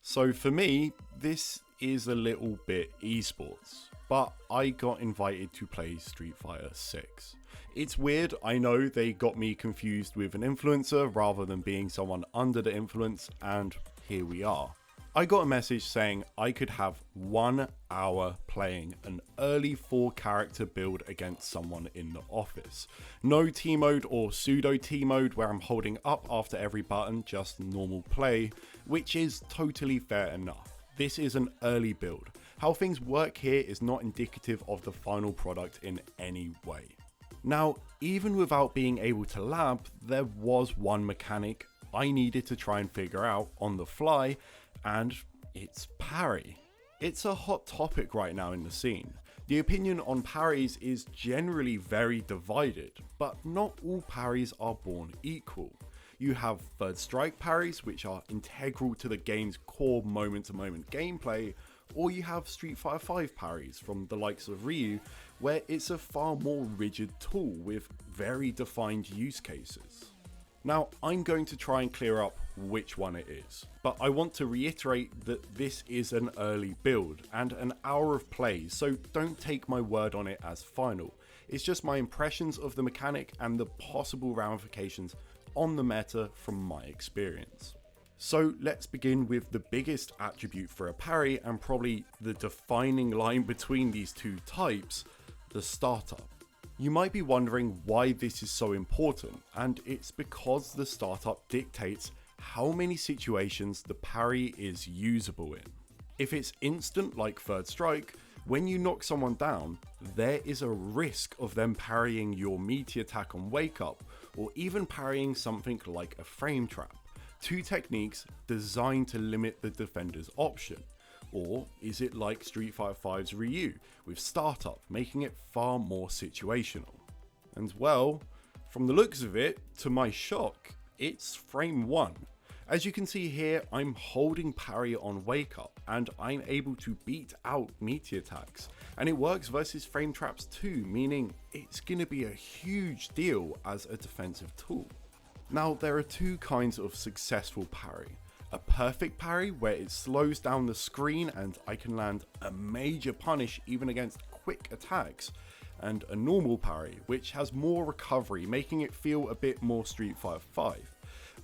So for me, this is a little bit esports, but I got invited to play Street Fighter 6. It's weird, I know they got me confused with an influencer rather than being someone under the influence, and here we are. I got a message saying I could have 1 hour playing an early 4-character build against someone in the office. No team mode or pseudo team mode where I'm holding up after every button, just normal play, which is totally fair enough. This is an early build. How things work here is not indicative of the final product in any way. Now, even without being able to lab, there was one mechanic I needed to try and figure out on the fly, and it's parry. It's a hot topic right now in the scene. The opinion on parries is generally very divided, but not all parries are born equal. You have third strike parries, which are integral to the game's core moment-to-moment gameplay, or you have Street Fighter V parries from the likes of Ryu, where it's a far more rigid tool with very defined use cases. Now, I'm going to try and clear up which one it is, but I want to reiterate that this is an early build and an hour of play, so don't take my word on it as final. It's just my impressions of the mechanic and the possible ramifications on the meta from my experience. So let's begin with the biggest attribute for a parry and probably the defining line between these two types, the startup. You might be wondering why this is so important, and it's because the startup dictates how many situations the parry is usable in. If it's instant like third strike, when you knock someone down, there is a risk of them parrying your meaty attack on wake up, or even parrying something like a frame trap. Two techniques designed to limit the defender's option. Or is it like Street Fighter V's Ryu, with startup, making it far more situational? And well, from the looks of it, to my shock, it's frame 1. As you can see here, I'm holding parry on wake up, and I'm able to beat out meaty attacks. And it works versus frame traps too, meaning it's gonna be a huge deal as a defensive tool. Now, there are two kinds of successful parry. A perfect parry where it slows down the screen and I can land a major punish even against quick attacks, and a normal parry which has more recovery, making it feel a bit more Street Fighter V.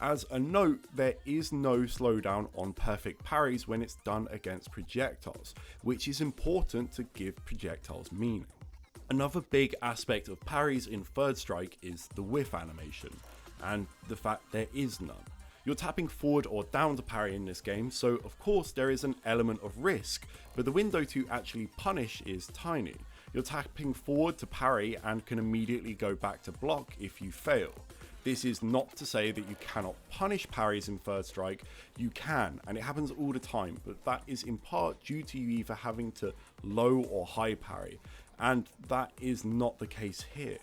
As a note, there is no slowdown on perfect parries when it's done against projectiles, which is important to give projectiles meaning. Another big aspect of parries in third strike is the whiff animation, and the fact there is none. You're tapping forward or down to parry in this game, so of course there is an element of risk, but the window to actually punish is tiny. You're tapping forward to parry and can immediately go back to block if you fail. This is not to say that you cannot punish parries in third strike. You can, and it happens all the time, but that is in part due to you either having to low or high parry, and that is not the case here.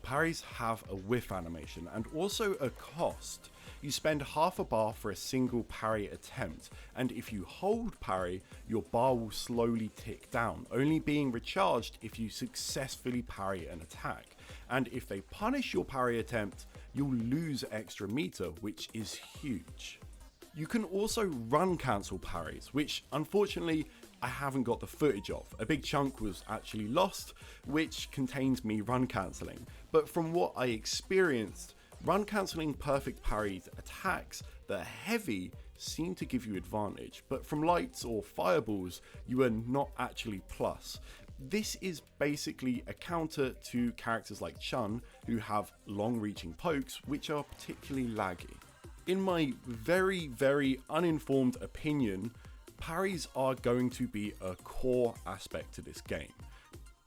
Parries have a whiff animation and also a cost. You spend half a bar for a single parry attempt, and if you hold parry, your bar will slowly tick down, only being recharged if you successfully parry an attack. And if they punish your parry attempt, you'll lose extra meter, which is huge. You can also run cancel parries, which unfortunately I haven't got the footage of. A big chunk was actually lost, which contains me run cancelling, but from what I experienced, run cancelling perfect parried attacks that are heavy seem to give you advantage, but from lights or fireballs you are not actually plus. This is basically a counter to characters like Chun who have long reaching pokes which are particularly laggy. In my very uninformed opinion, parries are going to be a core aspect to this game,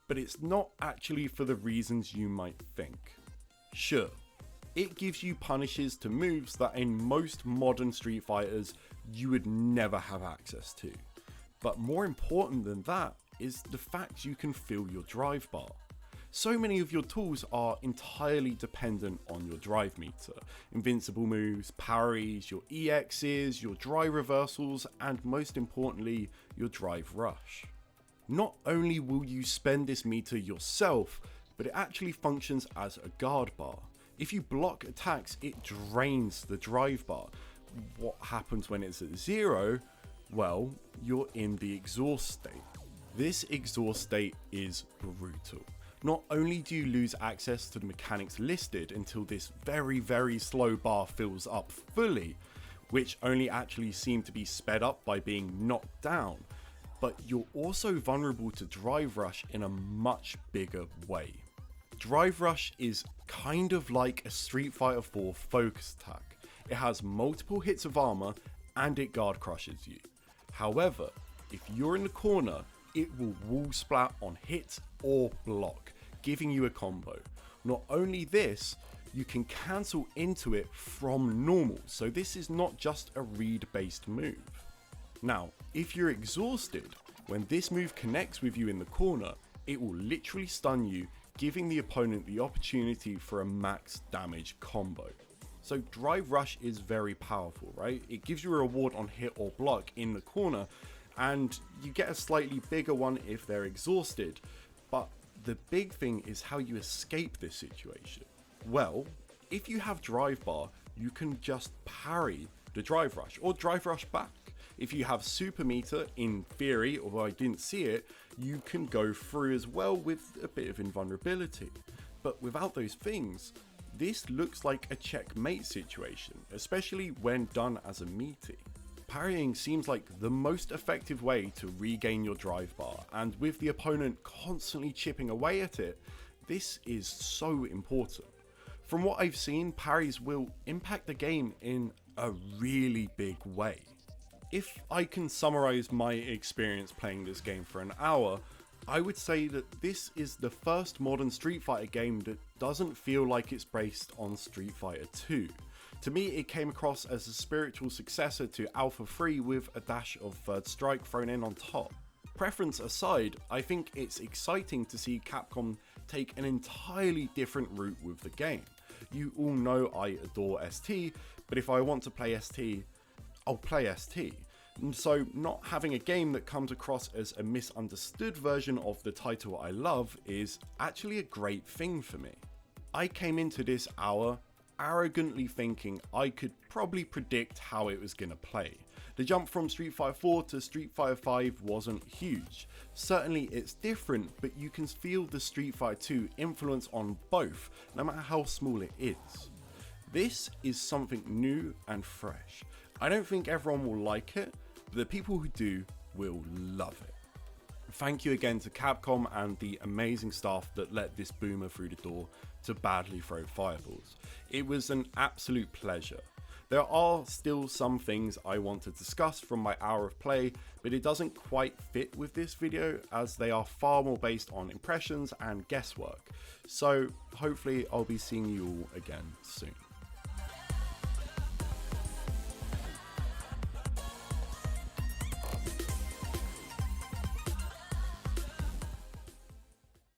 but it's not actually for the reasons you might think. Sure, it gives you punishes to moves that in most modern Street Fighters you would never have access to. But more important than that is the fact you can feel your drive bar. So many of your tools are entirely dependent on your drive meter. Invincible moves, parries, your EXs, your drive reversals, and most importantly, your drive rush. Not only will you spend this meter yourself, but it actually functions as a guard bar. If you block attacks, it drains the drive bar. What happens when it's at 0? Well, you're in the exhaust state. This exhaust state is brutal. Not only do you lose access to the mechanics listed until this very slow bar fills up fully, which only actually seem to be sped up by being knocked down, but you're also vulnerable to Drive Rush in a much bigger way. Drive Rush is kind of like a Street Fighter 4 focus attack. It has multiple hits of armor and it guard crushes you. However, if you're in the corner, it will wall splat on hit or block, giving you a combo. Not only this, you can cancel into it from normal, so this is not just a read based move. Now, if you're exhausted, when this move connects with you in the corner, it will literally stun you, giving the opponent the opportunity for a max damage combo. So Drive Rush is very powerful, right? It gives you a reward on hit or block in the corner, and you get a slightly bigger one if they're exhausted. But the big thing is how you escape this situation. Well, if you have Drive Bar, you can just parry the Drive Rush or Drive Rush back. If you have Super Meter, in theory, although I didn't see it, you can go through as well with a bit of invulnerability. But without those things, this looks like a checkmate situation, especially when done as a meaty. Parrying seems like the most effective way to regain your Drive Bar, and with the opponent constantly chipping away at it, this is so important. From what I've seen, parries will impact the game in a really big way. If I can summarize my experience playing this game for an hour, I would say that this is the first modern Street Fighter game that doesn't feel like it's based on Street Fighter 2. To me, it came across as a spiritual successor to Alpha 3 with a dash of Third Strike thrown in on top. Preference aside, I think it's exciting to see Capcom take an entirely different route with the game. You all know I adore ST, but if I want to play ST, I'll play ST. And so not having a game that comes across as a misunderstood version of the title I love is actually a great thing for me. I came into this hour arrogantly thinking I could probably predict how it was gonna play. The jump from Street Fighter 4 to Street Fighter 5 wasn't huge. Certainly it's different, but you can feel the Street Fighter 2 influence on both, no matter how small it is. This is something new and fresh. I don't think everyone will like it, but the people who do will love it. Thank you again to Capcom and the amazing staff that let this boomer through the door to badly throw fireballs. It was an absolute pleasure. There are still some things I want to discuss from my hour of play, but it doesn't quite fit with this video as they are far more based on impressions and guesswork. So hopefully I'll be seeing you all again soon.